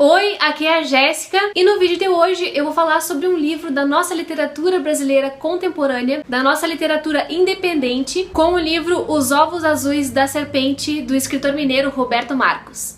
Oi, aqui é a Jéssica e no vídeo de hoje eu vou falar sobre um livro da nossa literatura brasileira contemporânea, da nossa literatura independente, com o livro Os Ovos Azuis da Serpente, do escritor mineiro Roberto Marcos.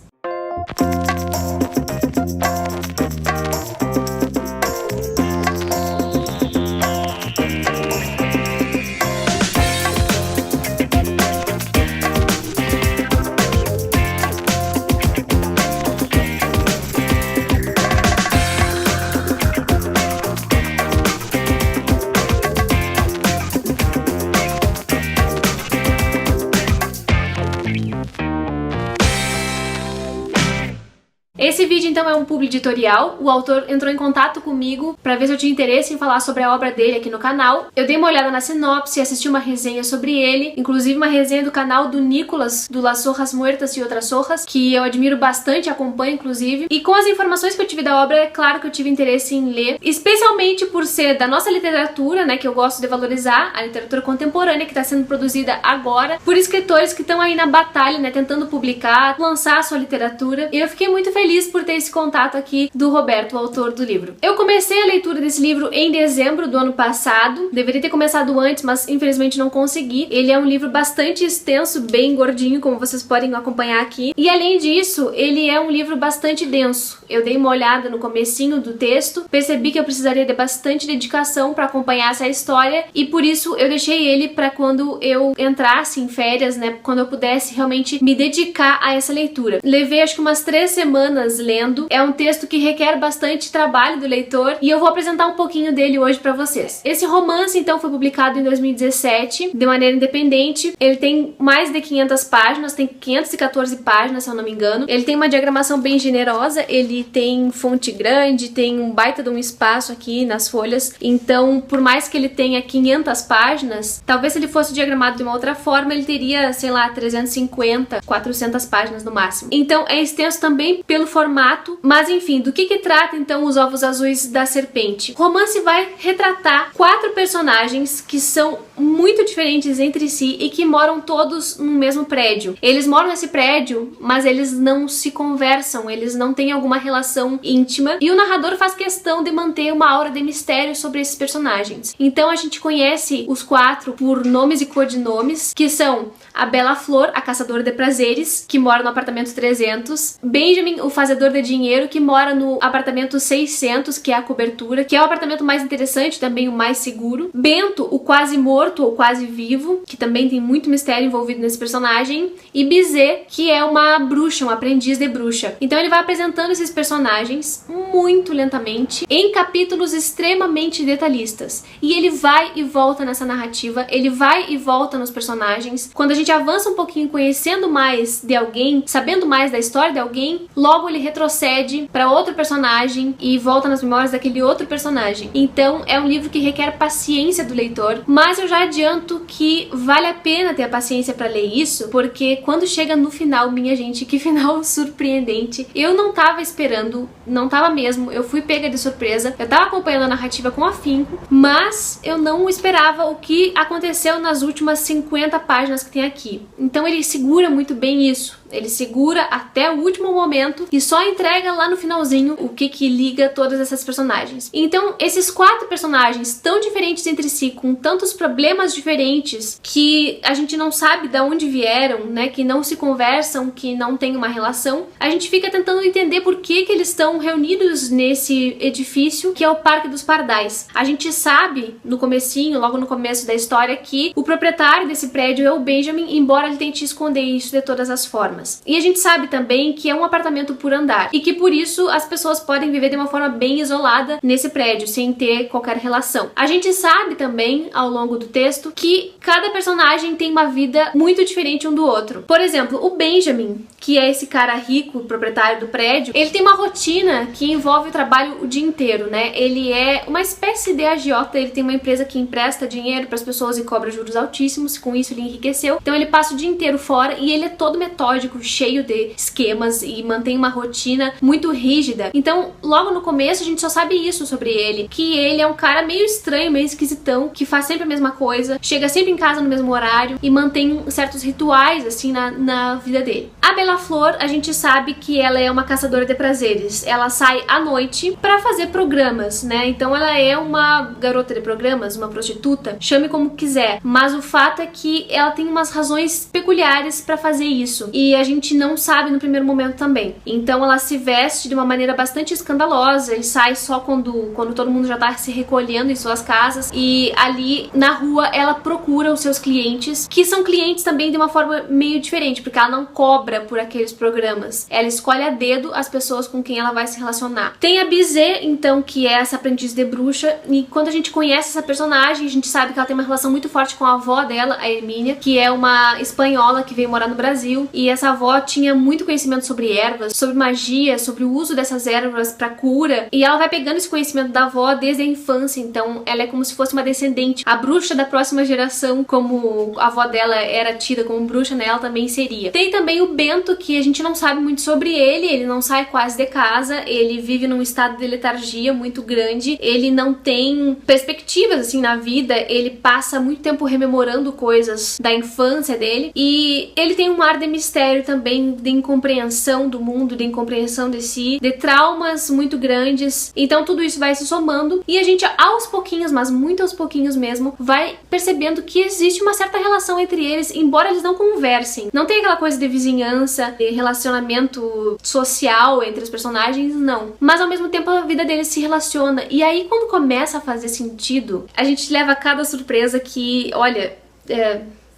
Esse vídeo então é um publi editorial. O autor entrou em contato comigo para ver se eu tinha interesse em falar sobre a obra dele aqui no canal. Eu dei uma olhada na sinopse, assisti uma resenha sobre ele, inclusive uma resenha do canal do Nicolas, do Las Hojas Muertas e Outras Hojas, que eu admiro bastante, acompanho inclusive. E com as informações que eu tive da obra, é claro que eu tive interesse em ler, especialmente por ser da nossa literatura, né, que eu gosto de valorizar, a literatura contemporânea que está sendo produzida agora, por escritores que estão aí na batalha, né, tentando publicar, lançar a sua literatura. E eu fiquei muito feliz por ter esse contato aqui do Roberto, o autor do livro. Eu comecei a leitura desse livro em dezembro do ano passado, deveria ter começado antes, mas infelizmente não consegui. Ele é um livro bastante extenso, bem gordinho, como vocês podem acompanhar aqui, e além disso, ele é um livro bastante denso. Eu dei uma olhada no comecinho do texto, percebi que eu precisaria de bastante dedicação para acompanhar essa história, e por isso eu deixei ele para quando eu entrasse em férias, né, quando eu pudesse realmente me dedicar a essa leitura. Levei acho que umas 3 semanas lendo. É um texto que requer bastante trabalho do leitor e eu vou apresentar um pouquinho dele hoje pra vocês. Esse romance então foi publicado em 2017 de maneira independente. Ele tem mais de 500 páginas, tem 514 páginas se eu não me engano. Ele tem uma diagramação bem generosa, ele tem fonte grande, tem um baita de um espaço aqui nas folhas. Então, por mais que ele tenha 500 páginas, talvez se ele fosse diagramado de uma outra forma, ele teria, sei lá, 350, 400 páginas no máximo. Então, é extenso também pelo formato, mas enfim, do que trata então Os Ovos Azuis da Serpente? O romance vai retratar 4 personagens que são muito diferentes entre si e que moram todos no mesmo prédio. Eles moram nesse prédio, mas eles não se conversam, eles não têm alguma relação íntima, e o narrador faz questão de manter uma aura de mistério sobre esses personagens. Então a gente conhece os 4 por nomes e codinomes, que são a Bela Flor, a caçadora de prazeres, que mora no apartamento 300, Benjamin, o fazedor de dinheiro, que mora no apartamento 600, que é a cobertura, que é o apartamento mais interessante, também o mais seguro, Bento, o quase morto ou quase vivo, que também tem muito mistério envolvido nesse personagem, e Bizet, que é uma bruxa, um aprendiz de bruxa. Então ele vai apresentando esses personagens muito lentamente, em capítulos extremamente detalhistas, e ele vai e volta nessa narrativa, ele vai e volta nos personagens. Quando a gente avança um pouquinho conhecendo mais de alguém, sabendo mais da história de alguém, logo ele retrocede para outro personagem e volta nas memórias daquele outro personagem. Então é um livro que requer paciência do leitor, mas eu já adianto que vale a pena ter a paciência para ler isso, porque quando chega no final, minha gente, que final surpreendente. Eu não tava esperando, não tava mesmo, eu fui pega de surpresa. Eu tava acompanhando a narrativa com afinco, mas eu não esperava o que aconteceu nas últimas 50 páginas que tem aqui. Então ele segura muito bem isso. Ele segura até o último momento e só entrega lá no finalzinho o que liga todas essas personagens. Então, esses 4 personagens tão diferentes entre si, com tantos problemas diferentes, que a gente não sabe de onde vieram, né, que não se conversam, que não tem uma relação, a gente fica tentando entender por que eles estão reunidos nesse edifício, que é o Parque dos Pardais. A gente sabe, no comecinho, logo no começo da história, que o proprietário desse prédio é o Benjamin, embora ele tente esconder isso de todas as formas. E a gente sabe também que é um apartamento por andar e que por isso as pessoas podem viver de uma forma bem isolada nesse prédio, sem ter qualquer relação. A gente sabe também, ao longo do texto, que cada personagem tem uma vida muito diferente um do outro. Por exemplo, o Benjamin, que é esse cara rico, proprietário do prédio, ele tem uma rotina que envolve o trabalho o dia inteiro, né? Ele é uma espécie de agiota, ele tem uma empresa que empresta dinheiro para as pessoas e cobra juros altíssimos, com isso ele enriqueceu. Então ele passa o dia inteiro fora e ele é todo metódico, cheio de esquemas e mantém uma rotina muito rígida. Então, logo no começo a gente só sabe isso sobre ele, que ele é um cara meio estranho, meio esquisitão, que faz sempre a mesma coisa, chega sempre em casa no mesmo horário e mantém certos rituais assim na vida dele. A Beija-Flor, a gente sabe que ela é uma caçadora de prazeres. Ela sai à noite pra fazer programas, né? Então ela é uma garota de programas, uma prostituta, chame como quiser. Mas o fato é que ela tem umas razões peculiares pra fazer isso. E a gente não sabe no primeiro momento também. Então ela se veste de uma maneira bastante escandalosa e sai só quando todo mundo já tá se recolhendo em suas casas. E ali na rua ela procura os seus clientes, que são clientes também de uma forma meio diferente, porque ela não cobra por aqueles programas. Ela escolhe a dedo as pessoas com quem ela vai se relacionar. Tem a Bizet, então, que é essa aprendiz de bruxa, e quando a gente conhece essa personagem, a gente sabe que ela tem uma relação muito forte com a avó dela, a Hermínia, que é uma espanhola que veio morar no Brasil, e essa avó tinha muito conhecimento sobre ervas, sobre magia, sobre o uso dessas ervas pra cura, e ela vai pegando esse conhecimento da avó desde a infância, então ela é como se fosse uma descendente, a bruxa da próxima geração, como a avó dela era tida como bruxa, né, ela também seria. Tem também o Bento, que a gente não sabe muito sobre ele não sai quase de casa, ele vive num estado de letargia muito grande, ele não tem perspectivas assim na vida, ele passa muito tempo rememorando coisas da infância dele, e ele tem um ar de mistério também, de incompreensão do mundo, de incompreensão de si, de traumas muito grandes. Então tudo isso vai se somando e a gente aos pouquinhos, mas muito aos pouquinhos mesmo, vai percebendo que existe uma certa relação entre eles, embora eles não conversem. Não tem aquela coisa de vizinhança, de relacionamento social entre os personagens, não. Mas ao mesmo tempo a vida deles se relaciona. E aí quando começa a fazer sentido, a gente leva cada surpresa que, olha,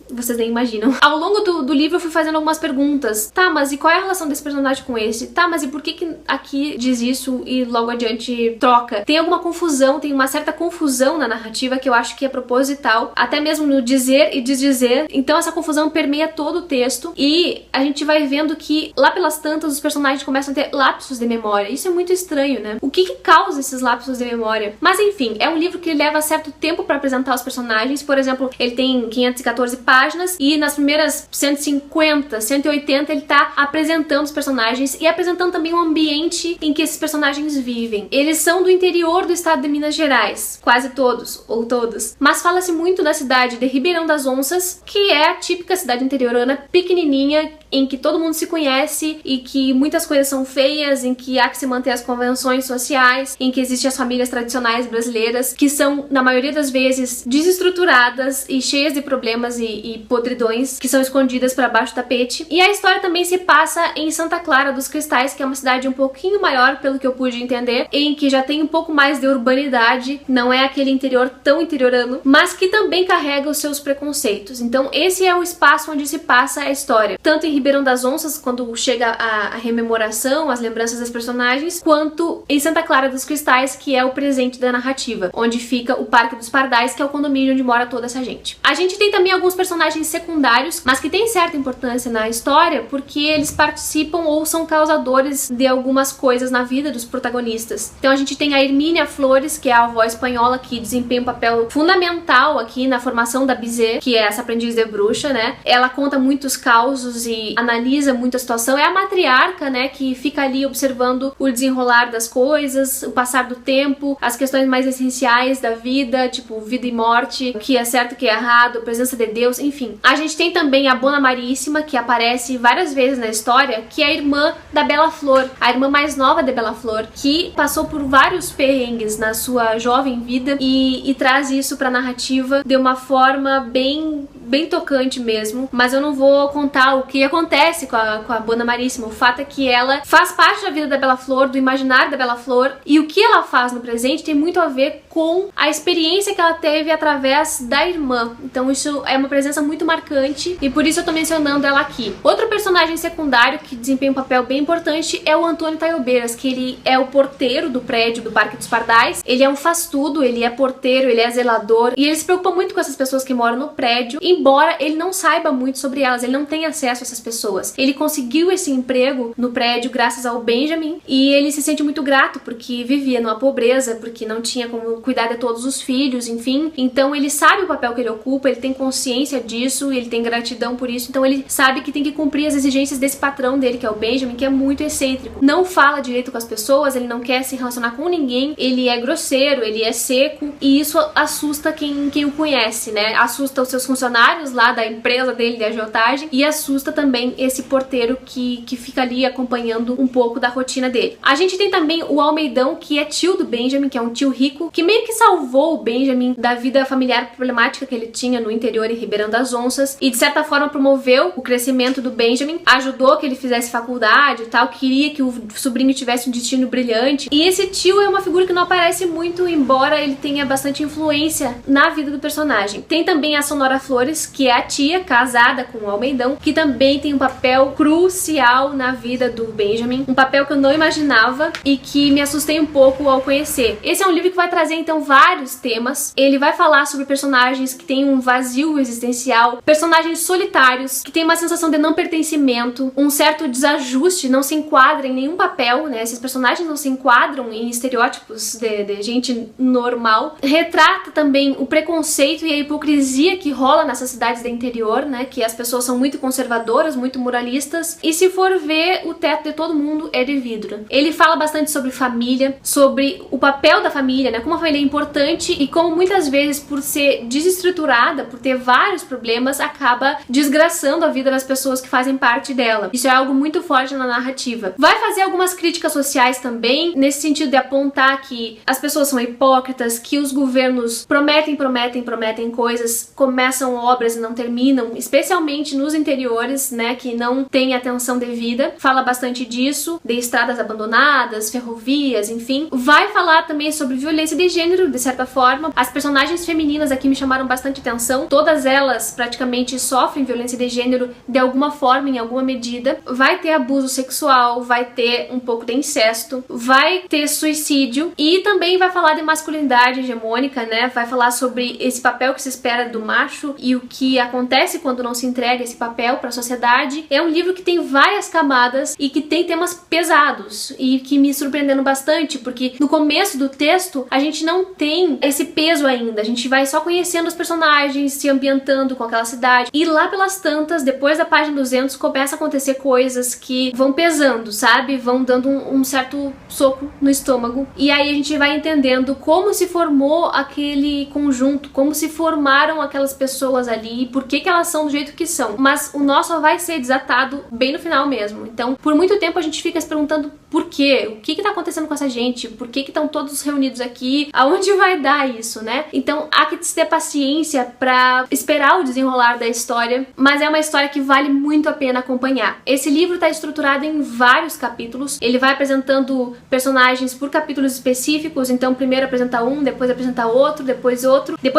vocês nem imaginam. Ao longo do livro eu fui fazendo algumas perguntas. Tá, mas e qual é a relação desse personagem com esse? Tá, mas e por que aqui diz isso e logo adiante troca? Tem alguma confusão, tem uma certa confusão na narrativa que eu acho que é proposital, até mesmo no dizer e desdizer. Então essa confusão permeia todo o texto e a gente vai vendo que lá pelas tantas os personagens começam a ter lapsos de memória. Isso é muito estranho, né? O que causa esses lapsos de memória? Mas enfim, é um livro que leva certo tempo pra apresentar os personagens. Por exemplo, ele tem 514 páginas e nas primeiras 150, 180 ele tá apresentando os personagens e apresentando também o ambiente em que esses personagens vivem. Eles são do interior do estado de Minas Gerais, quase todos, ou todos. Mas fala-se muito da cidade de Ribeirão das Onças, que é a típica cidade interiorana pequenininha, em que todo mundo se conhece e que muitas coisas são feias, em que há que se manter as convenções sociais, em que existem as famílias tradicionais brasileiras, que são, na maioria das vezes, desestruturadas e cheias de problemas e podridões que são escondidas para baixo do tapete. E a história também se passa em Santa Clara dos Cristais, que é uma cidade um pouquinho maior, pelo que eu pude entender, em que já tem um pouco mais de urbanidade, não é aquele interior tão interiorano, mas que também carrega os seus preconceitos. Então esse é o espaço onde se passa a história, tanto em Ribeirão das Onças, quando chega a rememoração, as lembranças das personagens, quanto em Santa Clara dos Cristais, que é o presente da narrativa, onde fica o Parque dos Pardais, que é o condomínio onde mora toda essa gente. A gente tem também alguns personagens secundários, mas que têm certa importância na história, porque eles participam ou são causadores de algumas coisas na vida dos protagonistas. Então a gente tem a Hermínia Flores, que é a avó espanhola, que desempenha um papel fundamental aqui na formação da Bizet, que é essa aprendiz de bruxa, né? Ela conta muitos causos e analisa muito a situação. É a matriarca, né, que fica ali observando o desenrolar das coisas, o passar do tempo, as questões mais essenciais da vida, tipo vida e morte, o que é certo, o que é errado, a presença de Deus, enfim. A gente tem também a Bona Maríssima, que aparece várias vezes na história, que é a irmã da Beija-Flor, a irmã mais nova de Beija-Flor, que passou por vários perrengues na sua jovem vida e traz isso pra narrativa de uma forma bem tocante mesmo. Mas eu não vou contar o que acontece com a Bona Maríssima. O fato é que ela faz parte da vida da Beija-Flor, do imaginário da Beija-Flor, e o que ela faz no presente tem muito a ver com a experiência que ela teve através da irmã. Então isso é uma presença muito marcante e por isso eu tô mencionando ela aqui. Outro personagem secundário que desempenha um papel bem importante é o Antônio Taiobeiras, que ele é o porteiro do prédio do Parque dos Pardais. Ele é um faz-tudo, ele é porteiro, ele é zelador e ele se preocupa muito com essas pessoas que moram no prédio, embora ele não saiba muito sobre elas, ele não tem acesso a essas pessoas. Ele conseguiu esse emprego no prédio graças ao Benjamin e ele se sente muito grato porque vivia numa pobreza, porque não tinha como cuidar de todos os filhos, enfim. Então ele sabe o papel que ele ocupa, ele tem consciência disso, ele tem gratidão por isso, então ele sabe que tem que cumprir as exigências desse patrão dele, que é o Benjamin, que é muito excêntrico. Não fala direito com as pessoas, ele não quer se relacionar com ninguém, ele é grosseiro, ele é seco e isso assusta quem o conhece, né? Assusta os seus funcionários, funcionários lá da empresa dele de agiotagem e assusta também esse porteiro que fica ali acompanhando um pouco da rotina dele. A gente tem também o Almeidão, que é tio do Benjamin, que é um tio rico, que meio que salvou o Benjamin da vida familiar problemática que ele tinha no interior em Ribeirão das Onças e de certa forma promoveu o crescimento do Benjamin, ajudou que ele fizesse faculdade e tal, queria que o sobrinho tivesse um destino brilhante. E esse tio é uma figura que não aparece muito, embora ele tenha bastante influência na vida do personagem. Tem também a Sonora Flores, que é a tia casada com o Almeidão, que também tem um papel crucial na vida do Benjamin, um papel que eu não imaginava e que me assustei um pouco ao conhecer. Esse é um livro que vai trazer então vários temas. Ele vai falar sobre personagens que têm um vazio existencial, personagens solitários, que têm uma sensação de não pertencimento, um certo desajuste, não se enquadra em nenhum papel, né? Esses personagens não se enquadram em estereótipos de gente normal. Retrata também o preconceito e a hipocrisia que rola nessas cidades do interior, né? Que as pessoas são muito conservadoras, muito moralistas, e se for ver, o teto de todo mundo é de vidro. Ele fala bastante sobre família, sobre o papel da família, né? Como a família é importante e como muitas vezes, por ser desestruturada, por ter vários problemas, acaba desgraçando a vida das pessoas que fazem parte dela. Isso é algo muito forte na narrativa. Vai fazer algumas críticas sociais também, nesse sentido de apontar que as pessoas são hipócritas, que os governos prometem coisas, começam obras e não terminam, especialmente nos interiores, né, que não tem atenção devida. Fala bastante disso, de estradas abandonadas, ferrovias, enfim. Vai falar também sobre violência de gênero, de certa forma. As personagens femininas aqui me chamaram bastante atenção. Todas elas praticamente sofrem violência de gênero de alguma forma, em alguma medida. Vai ter abuso sexual, vai ter um pouco de incesto, vai ter suicídio e também vai falar de masculinidade hegemônica, né? Vai falar sobre esse papel que se espera do macho e o que acontece quando não se entrega esse papel para a sociedade. É um livro que tem várias camadas e que tem temas pesados e que me surpreendendo bastante, porque no começo do texto a gente não tem esse peso ainda, a gente vai só conhecendo os personagens, se ambientando com aquela cidade, e lá pelas tantas, depois da página 200, começa a acontecer coisas que vão pesando, sabe? Vão dando um certo soco no estômago, e aí a gente vai entendendo como se formou aquele conjunto, como se formaram aquelas pessoas ali, por que elas são do jeito que são. Mas o nó só vai ser desatado bem no final mesmo. Então, por muito tempo a gente fica se perguntando por quê? O que tá acontecendo com essa gente? Por que estão todos reunidos aqui? Aonde vai dar isso, né? Então, há que ter paciência pra esperar o desenrolar da história, mas é uma história que vale muito a pena acompanhar. Esse livro tá estruturado em vários capítulos. Ele vai apresentando personagens por capítulos específicos, então primeiro apresenta um, depois apresenta outro, depois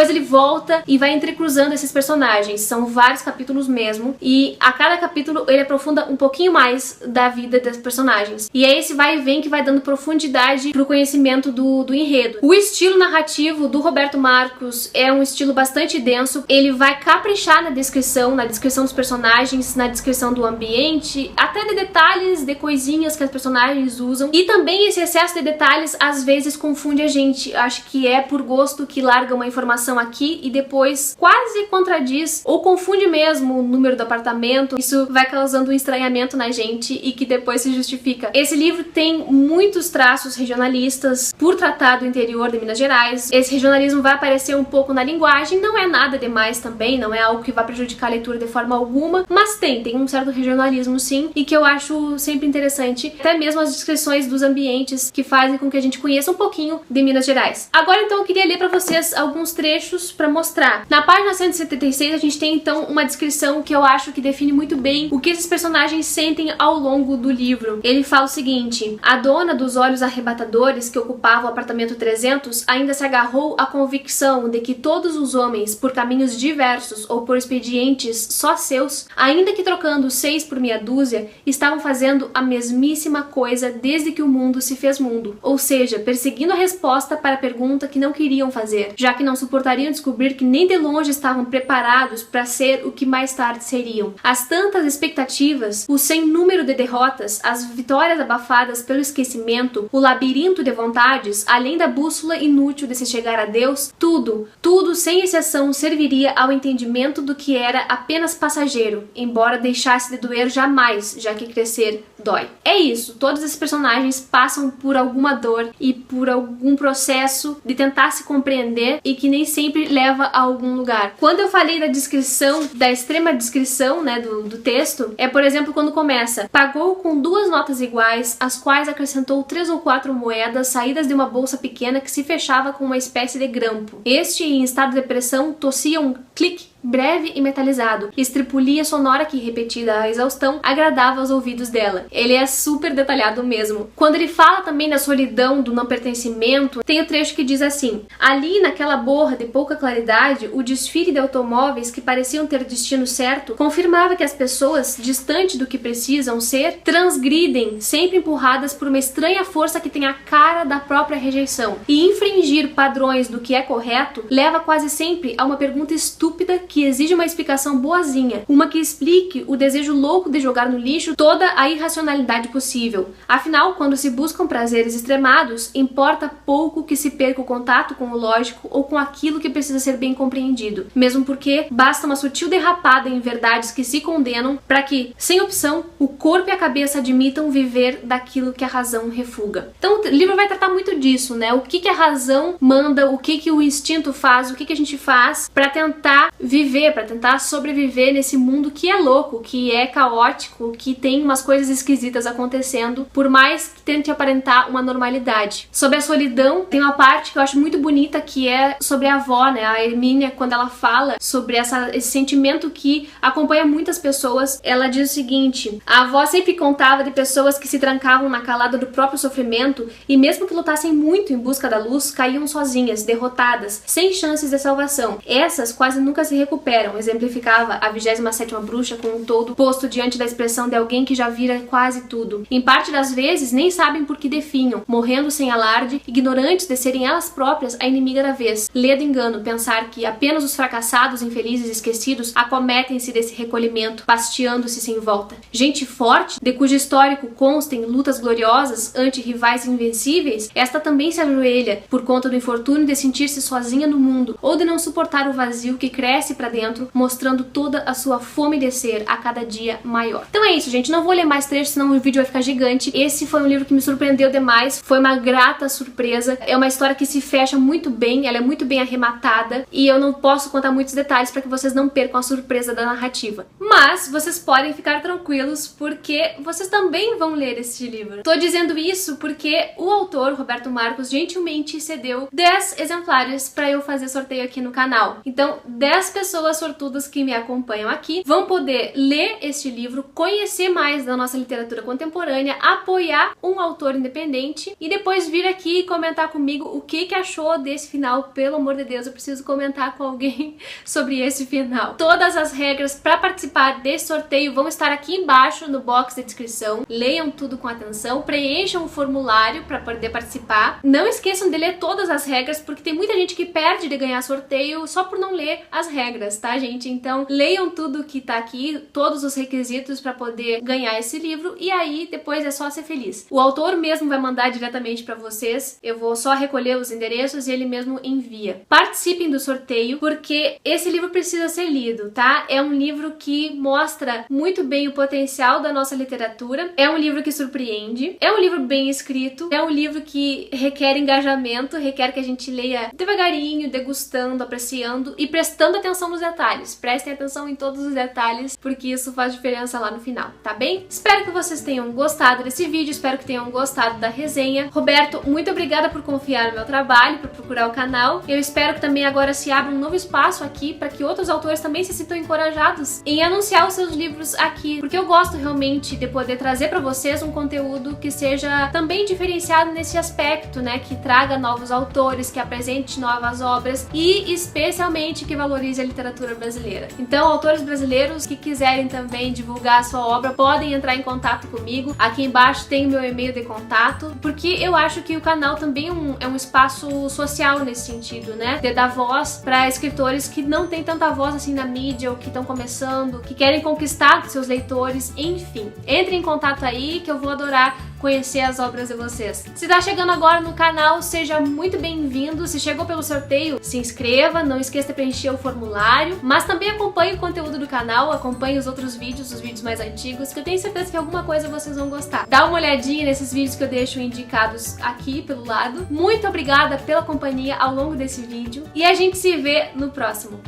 ele volta e vai entrecruzando esses personagens. São vários capítulos mesmo, e a cada capítulo ele aprofunda um pouquinho mais da vida dos personagens. E é esse vai e vem que vai dando profundidade pro conhecimento do enredo. O estilo narrativo do Roberto Marcos é um estilo bastante denso. Ele vai caprichar na descrição dos personagens, na descrição do ambiente, até de detalhes, de coisinhas que as personagens usam. E também esse excesso de detalhes às vezes confunde a gente. Acho que é por gosto que larga uma informação aqui e depois quase contradiz ou confunde mesmo o número do apartamento. Isso vai causando um estranhamento na gente e que depois se justifica. Esse livro tem muitos traços regionalistas por tratar do interior de Minas Gerais. Esse regionalismo vai aparecer um pouco na linguagem, não é nada demais também, não é algo que vai prejudicar a leitura de forma alguma, mas tem um certo regionalismo sim, e que eu acho sempre interessante, até mesmo as descrições dos ambientes que fazem com que a gente conheça um pouquinho de Minas Gerais. Agora então eu queria ler pra vocês alguns trechos pra mostrar. Na página 176 a gente tem então uma descrição que eu acho que define muito bem o que esses personagens sentem ao longo do livro. Ele fala o seguinte: a dona dos olhos arrebatadores que ocupava o apartamento 300 ainda se agarrou à convicção de que todos os homens, por caminhos diversos ou por expedientes só seus, ainda que trocando 6 por meia dúzia, estavam fazendo a mesmíssima coisa desde que o mundo se fez mundo, ou seja, perseguindo a resposta para a pergunta que não queriam fazer, já que não suportariam descobrir que nem de longe estavam preparados para ser o que mais tarde seriam. As tantas expectativas, o sem número de derrotas, as vitórias abafadas pelo esquecimento, o labirinto de vontades, além da bússola inútil de se chegar a Deus, tudo sem exceção serviria ao entendimento do que era apenas passageiro, embora deixasse de doer jamais, já que crescer dói. É isso, todos esses personagens passam por alguma dor e por algum processo de tentar se compreender e que nem sempre leva a algum lugar. Quando eu falei da descrição, da extrema descrição, né, do texto, é, por exemplo, quando começa: pagou com 2 notas iguais, as quais acrescentou 3 ou 4 moedas saídas de uma bolsa pequena que se fechava com uma espécie de grampo. Este, em estado de depressão, tossia um clique breve e metalizado. Estripulia sonora que, repetida à exaustão, agradava aos ouvidos dela. Ele é super detalhado mesmo. Quando ele fala também da solidão, do não pertencimento, tem o trecho que diz assim: ali, naquela borra de pouca claridade, o desfile de automóveis que pareciam ter destino certo confirmava que as pessoas, distante do que precisam ser, transgridem, sempre empurradas por uma estranha força que tem a cara da própria rejeição. E infringir padrões do que é correto leva quase sempre a uma pergunta estúpida que exige uma explicação boazinha, uma que explique o desejo louco de jogar no lixo toda a irracionalidade possível. Afinal, quando se buscam prazeres extremados, importa pouco que se perca o contato com o lógico ou com aquilo que precisa ser bem compreendido, mesmo porque basta uma sutil derrapada em verdades que se condenam para que, sem opção, o corpo e a cabeça admitam viver daquilo que a razão refuga. Então o livro vai tratar muito disso, né? O que a razão manda, o que o instinto faz, o que a gente faz para tentar viver, para tentar sobreviver nesse mundo que é louco, que é caótico, que tem umas coisas esquisitas acontecendo, por mais que tente aparentar uma normalidade. Sobre a solidão, tem uma parte que eu acho muito bonita, que é sobre a avó, né? A Hermínia, quando ela fala sobre esse sentimento que acompanha muitas pessoas, ela diz o seguinte: a avó sempre contava de pessoas que se trancavam na calada do próprio sofrimento e, mesmo que lutassem muito em busca da luz, caíam sozinhas, derrotadas, sem chances de salvação. Essas quase nunca se recuperam, exemplificava a 27ª bruxa com um todo posto diante da expressão de alguém que já vira quase tudo. Em parte das vezes, nem sabem por que definham, morrendo sem alarde, ignorantes de serem elas próprias a inimiga da vez. Lê do engano pensar que apenas os fracassados, infelizes e esquecidos acometem-se desse recolhimento, pasteando-se sem volta. Gente forte, de cujo histórico constem lutas gloriosas ante rivais invencíveis, esta também se ajoelha por conta do infortúnio de sentir-se sozinha no mundo ou de não suportar o vazio que cresce pra dentro, mostrando toda a sua fome de ser a cada dia maior. Então é isso, gente. Não vou ler mais trechos, senão o vídeo vai ficar gigante. Esse foi um livro que me surpreendeu demais. Foi uma grata surpresa. É uma história que se fecha muito bem, ela é muito bem arrematada e eu não posso contar muitos detalhes para que vocês não percam a surpresa da narrativa. Mas vocês podem ficar tranquilos porque vocês também vão ler este livro. Tô dizendo isso porque o autor, Roberto Marcos, gentilmente cedeu 10 exemplares para eu fazer sorteio aqui no canal. Então, 10 pessoas sortudas que me acompanham aqui vão poder ler este livro, conhecer mais da nossa literatura contemporânea, apoiar um autor independente e depois vir aqui e comentar comigo o que achou desse final. Pelo amor de Deus, eu preciso comentar com alguém sobre esse final. Todas as regras para participar desse sorteio vão estar aqui embaixo no box de descrição. Leiam tudo com atenção, preencham o formulário para poder participar. Não esqueçam de ler todas as regras, porque tem muita gente que perde de ganhar sorteio só por não ler as regras, tá, gente? Então, leiam tudo que tá aqui, todos os requisitos para poder ganhar esse livro e aí depois é só ser feliz. O autor mesmo vai mandar diretamente para vocês, eu vou só recolher os endereços e ele mesmo envia. Participem do sorteio porque esse livro precisa ser lido, tá? É um livro que mostra muito bem o potencial da nossa literatura, é um livro que surpreende, é um livro bem escrito, é um livro que requer engajamento, requer que a gente leia devagarinho, degustando, apreciando e prestando atenção nos detalhes. Prestem atenção em todos os detalhes, porque isso faz diferença lá no final, tá bem? Espero que vocês tenham gostado desse vídeo, espero que tenham gostado da resenha. Roberto, muito obrigada por confiar no meu trabalho, por procurar o canal. Eu espero que também agora se abra um novo espaço aqui para que outros autores também se sintam encorajados em anunciar os seus livros aqui, porque eu gosto realmente de poder trazer para vocês um conteúdo que seja também diferenciado nesse aspecto, né? Que traga novos autores, que apresente novas obras e especialmente que valorize a literatura brasileira. Então, autores brasileiros que quiserem também divulgar a sua obra podem entrar em contato comigo. Aqui embaixo tem o meu e-mail de contato, porque eu acho que o canal também é um espaço social nesse sentido, né? De dar voz para escritores que não têm tanta voz assim na mídia ou que estão começando, que querem conquistar seus leitores, enfim. Entre em contato aí que eu vou adorar conhecer as obras de vocês. Se tá chegando agora no canal, seja muito bem-vindo. Se chegou pelo sorteio, se inscreva, não esqueça de preencher o formulário, mas também acompanhe o conteúdo do canal, acompanhe os outros vídeos, os vídeos mais antigos, que eu tenho certeza que alguma coisa vocês vão gostar. Dá uma olhadinha nesses vídeos que eu deixo indicados aqui pelo lado. Muito obrigada pela companhia ao longo desse vídeo e a gente se vê no próximo.